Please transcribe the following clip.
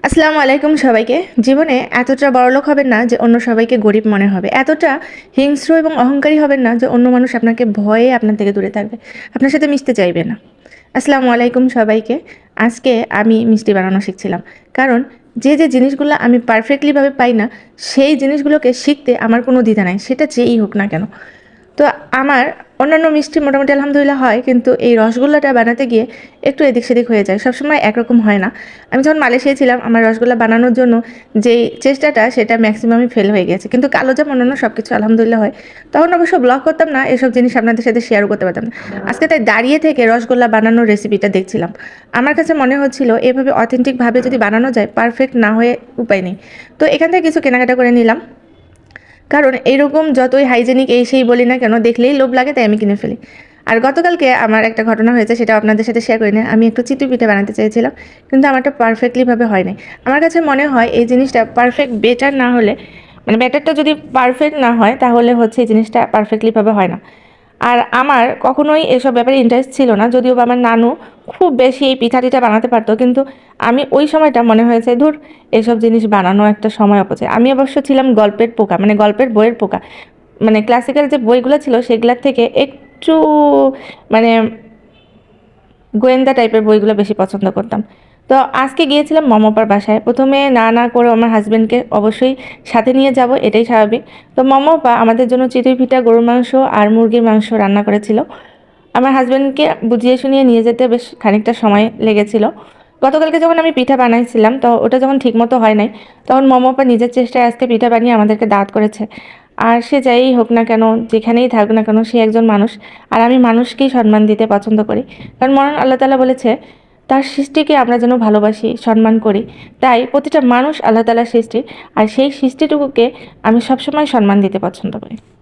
আসসালামু আলাইকুম সবাইকে। জীবনে এতটা বড়লোক হবেন না যে অন্য সবাইকে গরিব মনে হবে। এতটা হিংস্র এবং অহংকারী হবেন না যে অন্য মানুষ আপনাকে ভয়ে আপনার থেকে দূরে থাকবে। আপনার সাথে মিশতে চাইবে না। আসসালামু আলাইকুম সবাইকে। আজকে আমি মিষ্টি বানানো শিখছিলাম। কারণ যে জিনিসগুলো আমি পারফেক্টলিভাবে পাই না, সেই জিনিসগুলোকে শিখতে আমার কোনো দ্বিধা নাই। সেটা যেই হোক না কেন। তো আমার অন্যান্য মিষ্টি মোটামুটি আলহামদুলিল্লাহ হয়, কিন্তু এই রসগোল্লাটা বানাতে গিয়ে একটু এদিক সেদিক হয়ে যায়, সবসময় একরকম হয় না। আমি যখন মালয়েশিয়ায় ছিলাম, আমার রসগোল্লা বানানোর জন্য যেই চেষ্টাটা সেটা ম্যাক্সিমামই ফেল হয়ে গেছে, কিন্তু কালোজাম অন্যান্য সব কিছু আলহামদুলিল্লাহ হয়। তখন অবশ্য ব্লগ করতাম না, এসব জিনিস আপনাদের সাথে শেয়ারও করতে পারতাম না। আজকে তাই দাঁড়িয়ে থেকে রসগোল্লা বানানোর রেসিপিটা দেখছিলাম। আমার কাছে মনে হচ্ছিল এভাবে অথেন্টিকভাবে যদি বানানো যায়, পারফেক্ট না হয়ে উপায় নেই। তো এখান থেকে কিছু কেনাকাটা করে নিলাম, কারণ এইরকম যতই হাইজেনিক এই সেই বলি না কেন, দেখলেই লোভ লাগে, তাই আমি কিনে ফেলি। আর গতকালকে আমার একটা ঘটনা হয়েছে, সেটা আপনাদের সাথে শেয়ার করি না। আমি একটু চিতই পিঠে বানাতে চেয়েছিলাম, কিন্তু আমারটা পারফেক্টলিভাবে হয় নাই। আমার কাছে মনে হয় এই জিনিসটা পারফেক্ট বেটার না হলে, মানে ব্যাটারটা যদি পারফেক্ট না হয় তাহলে হচ্ছে এই জিনিসটা পারফেক্টলিভাবে হয় না। আর আমার কখনোই এসব ব্যাপারে ইন্টারেস্ট ছিল না, যদিও বা আমার নানু খুব বেশি এই পিঠা টিঠা বানাতে পারতো, কিন্তু আমি ওই সময়টা মনে হয়েছে ধুর, এসব জিনিস বানানো একটা সময় অপচয়। আমি অবশ্য ছিলাম গল্পের পোকা, মানে গল্পের বইয়ের পোকা। মানে ক্লাসিক্যাল যে বইগুলো ছিল সেগুলোর থেকে একটু মানে গোয়েন্দা টাইপের বইগুলো বেশি পছন্দ করতাম। তো আজকে গিয়েছিলাম মমপার বাসায়। প্রথমে না না করে আমার হাজব্যান্ডকে অবশ্যই সাথে নিয়ে যাব, এটাই স্বাভাবিক। তো মমপা আমাদের জন্য চিতই পিঠা, গরুর মাংস আর মুরগির মাংস রান্না করেছিল। আমার হাজব্যান্ডকে বুঝিয়ে শুনিয়ে নিয়ে যেতে বেশ খানিকটা সময় লেগেছিল। গতকালকে যখন আমি পিঠা বানাইছিলাম, তো ওটা যখন ঠিকমতো হয় নাই, তখন মমপা নিজের চেষ্টায় আজকে পিঠা বানিয়ে আমাদেরকে দাওয়াত করেছে। আর সে যাই হোক না কেন, যেখানেই থাকুক না কেন, সে একজন মানুষ। আর আমি মানুষকেই সম্মান দিতে পছন্দ করি। কারণ মহান আল্লাহ তাআলা বলেছে, তার সৃষ্টিকে আমরা যেন ভালোবাসি, সম্মান করি। তাই প্রতিটা মানুষ আল্লাহ তাআলার সৃষ্টি, আর সেই সৃষ্টিটুকুকে আমি সবসময় সম্মান দিতে পছন্দ করি।